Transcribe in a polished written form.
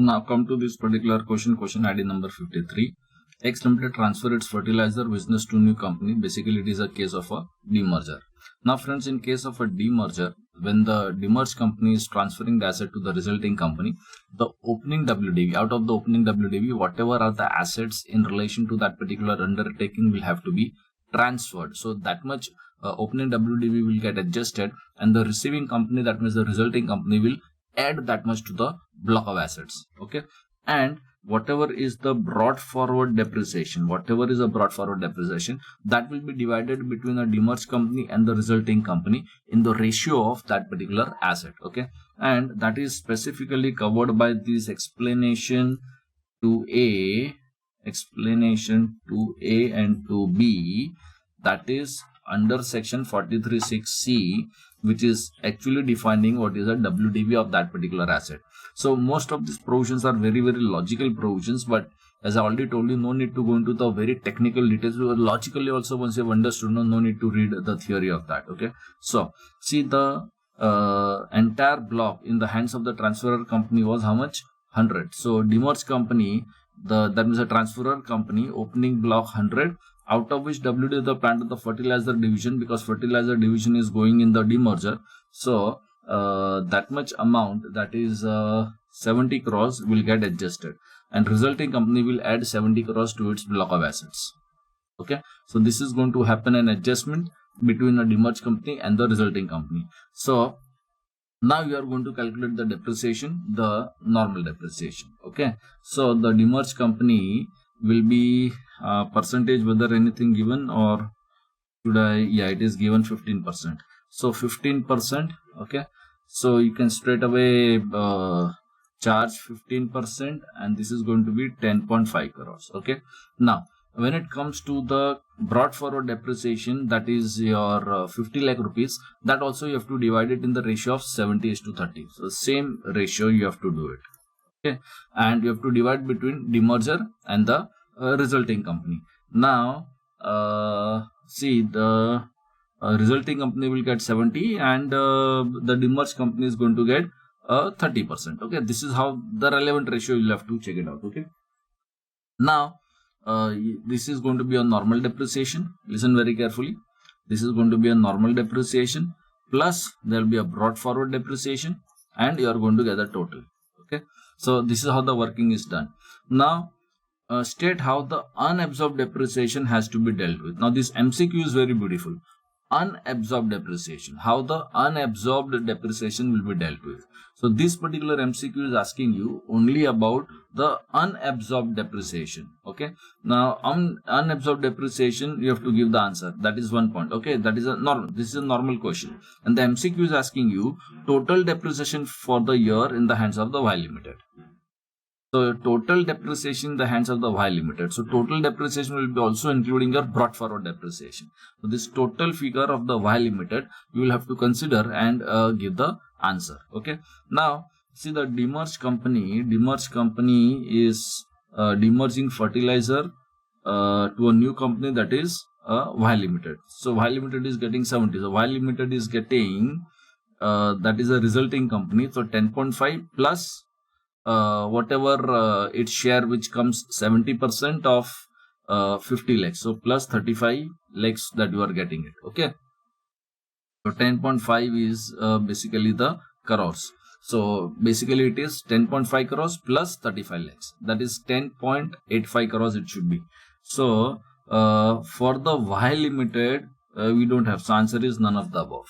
Now come to this particular question ID number 53. X Limited transfer its fertilizer business to new company. Basically, it is a case of a demerger. Now, friends, in case of a demerger, when the demerged company is transferring the asset to the resulting company, the opening WDV, out of the opening WDV, whatever are the assets in relation to that particular undertaking will have to be transferred. So that much opening WDV will get adjusted, and the receiving company, that means the resulting company, will add that much to the block of assets. Okay, and whatever is the brought forward depreciation, that will be divided between the demerged company and the resulting company in the ratio of that particular asset. Okay, and that is specifically covered by this explanation to A and to B, that is under section 43(6)(c), which is actually defining what is a WDV of that particular asset. So most of these provisions are very, very logical provisions, but as I already told you, no need to go into the very technical details. Logically also, once you have understood, no need to read the theory of that. Okay, so see, the entire block in the hands of the transferor company was how much? 100. So demerged company, that means a transferor company, opening block 100, out of which WD is the plant of the fertilizer division, because fertilizer division is going in the demerger. So that much amount, that is 70 crores, will get adjusted, and resulting company will add 70 crores to its block of assets. Okay, so this is going to happen an adjustment between the demerged company and the resulting company. So now you are going to calculate the depreciation, the normal depreciation. Okay, so the demerged company will be percentage, whether anything given, or should I? Yeah, it is given 15%. So 15%. Okay, so you can straight away charge 15%, and this is going to be 10.5 crores. Okay, now when it comes to the brought forward depreciation, that is your 50 lakh rupees, that also you have to divide it in the ratio of 70:30. So same ratio you have to do it. Okay, and you have to divide between demerger and the resulting company. Now see, the resulting company will get 70, and the demerged company is going to get 30%. Okay, this is how the relevant ratio, you'll have to check it out. Okay, now this is going to be a normal depreciation. Listen very carefully. This is going to be a normal depreciation, plus there will be a brought forward depreciation, and you are going to get the total. Okay, so this is how the working is done. Now state how the unabsorbed depreciation has to be dealt with. Now this MCQ is very beautiful. Unabsorbed depreciation, how the unabsorbed depreciation will be dealt with. So this particular MCQ is asking you only about the unabsorbed depreciation. Okay, now unabsorbed depreciation, you have to give the answer. That is one point. Okay, that is a normal, this is a normal question, and the MCQ is asking you total depreciation for the year in the hands of the Y Limited. So total depreciation in the hands of the Y Limited. So total depreciation will be also including your brought forward depreciation. So this total figure of the Y Limited, you will have to consider and give the answer. Okay, now see, the demerged company is demerging fertilizer to a new company, that is Y Limited. So Y Limited is getting 70. So Y Limited is getting that is a resulting company. So 10.5 plus whatever its share, which comes 70% of 50 lakhs. So plus 35 lakhs that you are getting it. Okay, so 10.5 is basically the crores. So basically it is 10.5 crores plus 35 lakhs. That is 10.85 crores it should be. So for the Y Limited, we don't have. So answer is none of the above.